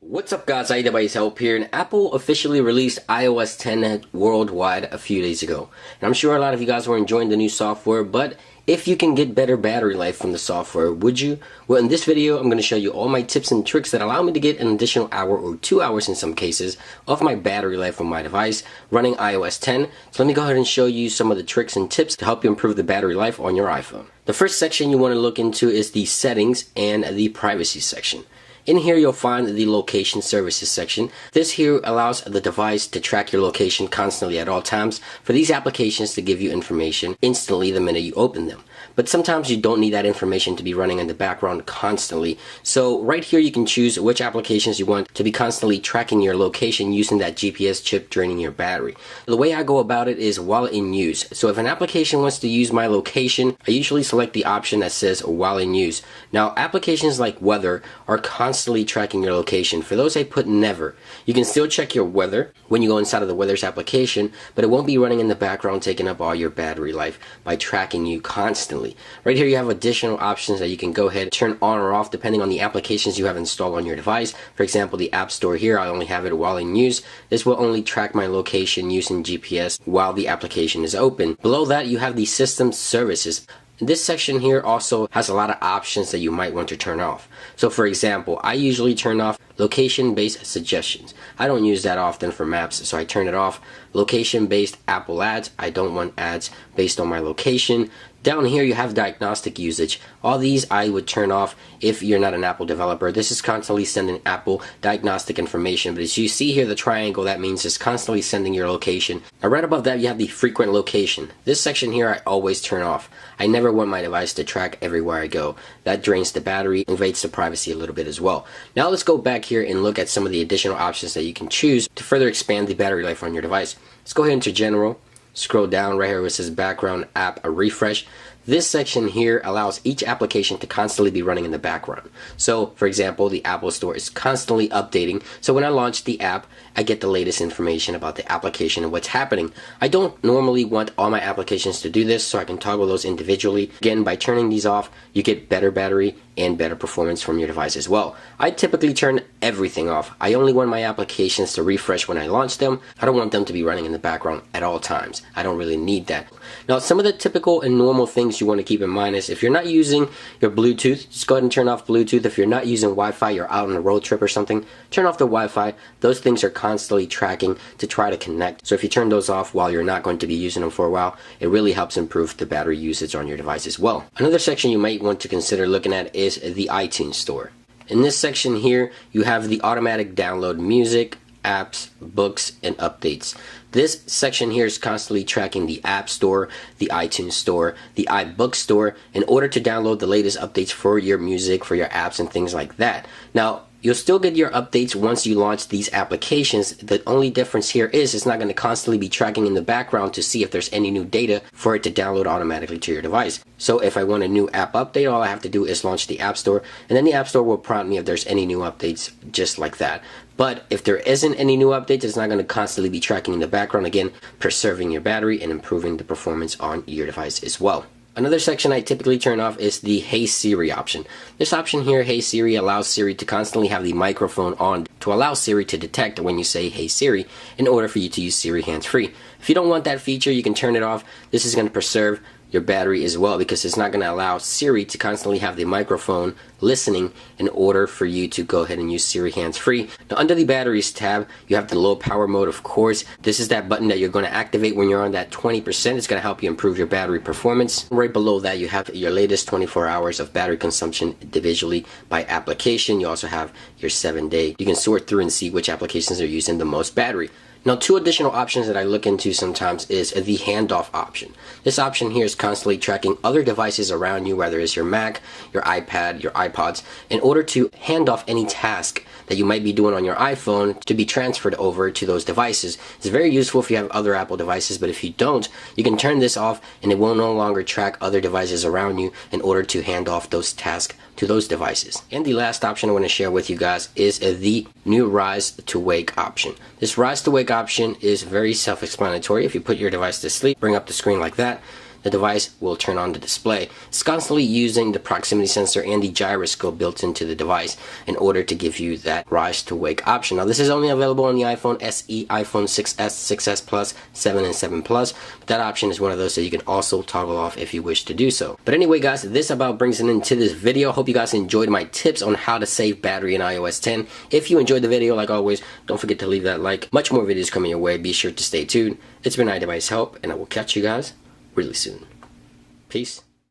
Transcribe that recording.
What's up guys, iDevice Help here, and Apple officially released iOS 10 worldwide a few days ago. And I'm sure a lot of you guys were enjoying the new software, but if you can get better battery life from the software, would you? Well, in this video, I'm going to show you all my tips and tricks that allow me to get an additional hour or 2 hours in some cases of my battery life on my device running iOS 10. So let me go ahead and show you some of the tricks and tips to help you improve the battery life on your iPhone. The first section you want to look into is the settings and the privacy section. In here you'll find the location services section. This here allows the device to track your location constantly at all times for these applications to give you information instantly the minute you open them. But sometimes you don't need that information to be running in the background constantly. So right here you can choose which applications you want to be constantly tracking your location using that GPS chip draining your battery. The way I go about it is while in use. So if an application wants to use my location, I usually select the option that says while in use. Now applications like weather are constantly tracking your location. For those I put never. You can still check your weather when you go inside of the weather's application, but it won't be running in the background taking up all your battery life by tracking you constantly. Right here you have additional options that you can go ahead and turn on or off depending on the applications you have installed on your device. For example, the App Store here, I only have it while in use. This will only track my location using GPS while the application is open. Below that you have the system services. This section here also has a lot of options that you might want to turn off. So for example, I usually turn off location-based suggestions. I don't use that often for maps, so I turn it off. Location-based Apple ads. I don't want ads based on my location. Down here you have diagnostic usage. All these I would turn off if you're not an Apple developer. This is constantly sending Apple diagnostic information, but as you see here the triangle, that means it's constantly sending your location. Now right above that you have the frequent location. This section here I always turn off. I never want my device to track everywhere I go. That drains the battery, invades the privacy a little bit as well. Now let's go back here and look at some of the additional options that you can choose to further expand the battery life on your device. Let's go ahead into General. Scroll down right here where it says background app refresh. This section here allows each application to constantly be running in the background. So for example, the Apple Store is constantly updating. So when I launch the app, I get the latest information about the application and what's happening. I don't normally want all my applications to do this, so I can toggle those individually. Again, by turning these off, you get better battery and better performance from your device as well. I typically turn everything off. I only want my applications to refresh when I launch them. I don't want them to be running in the background at all times. I don't really need that. Now, some of the typical and normal things you want to keep in mind is if you're not using your Bluetooth, just go ahead and turn off Bluetooth. If you're not using Wi-Fi, you're out on a road trip or something, turn off the Wi-Fi. Those things are constantly tracking to try to connect. So if you turn those off while you're not going to be using them for a while, it really helps improve the battery usage on your device as well. Another section you might want to consider looking at is the iTunes Store. In this section here, you have the automatic download music, apps, books, and updates. This section here is constantly tracking the App Store, the iTunes Store, the iBook Store in order to download the latest updates for your music, for your apps, and things like that. Now, you'll still get your updates once you launch these applications. The only difference here is it's not going to constantly be tracking in the background to see if there's any new data for it to download automatically to your device. So if I want a new app update, all I have to do is launch the App Store, and then the App Store will prompt me if there's any new updates just like that. But if there isn't any new updates, it's not going to constantly be tracking in the background, again, preserving your battery and improving the performance on your device as well. Another section I typically turn off is the Hey Siri option. This option here, Hey Siri, allows Siri to constantly have the microphone on to allow Siri to detect when you say Hey Siri in order for you to use Siri hands-free. If you don't want that feature, you can turn it off. This is going to preserve your battery as well because it's not going to allow Siri to constantly have the microphone listening in order for you to go ahead and use Siri hands-free. Now under the batteries tab, you have the low power mode, of course. This is that button that you're going to activate when you're on that 20%. It's going to help you improve your battery performance. Right below that, you have your latest 24 hours of battery consumption individually by application. You also have your 7-day. You can sort through and see which applications are using the most battery. Now, two additional options that I look into sometimes is the handoff option. This option here is constantly tracking other devices around you, whether it's your Mac, your iPad, your iPods, in order to hand off any task that you might be doing on your iPhone to be transferred over to those devices. It's very useful if you have other Apple devices, but if you don't, you can turn this off and it will no longer track other devices around you in order to hand off those tasks to those devices. And the last option I want to share with you guys is the new Rise to Wake option. This Rise to Wake option is very self-explanatory. If you put your device to sleep, bring up the screen like that, the device will turn on the display. It's constantly using the proximity sensor and the gyroscope built into the device in order to give you that rise to wake option. Now this is only available on the iPhone SE, iPhone 6s, 6s Plus, 7 and 7 Plus, but that option is one of those that you can also toggle off if you wish to do so. But anyway guys, this about brings it into this video. Hope you guys enjoyed my tips on how to save battery in iOS 10. If you enjoyed the video, like always, don't forget to leave that like. Much more videos coming your way. Be sure to stay tuned. It's been iDevice Help, and I will catch you guys really soon. Peace.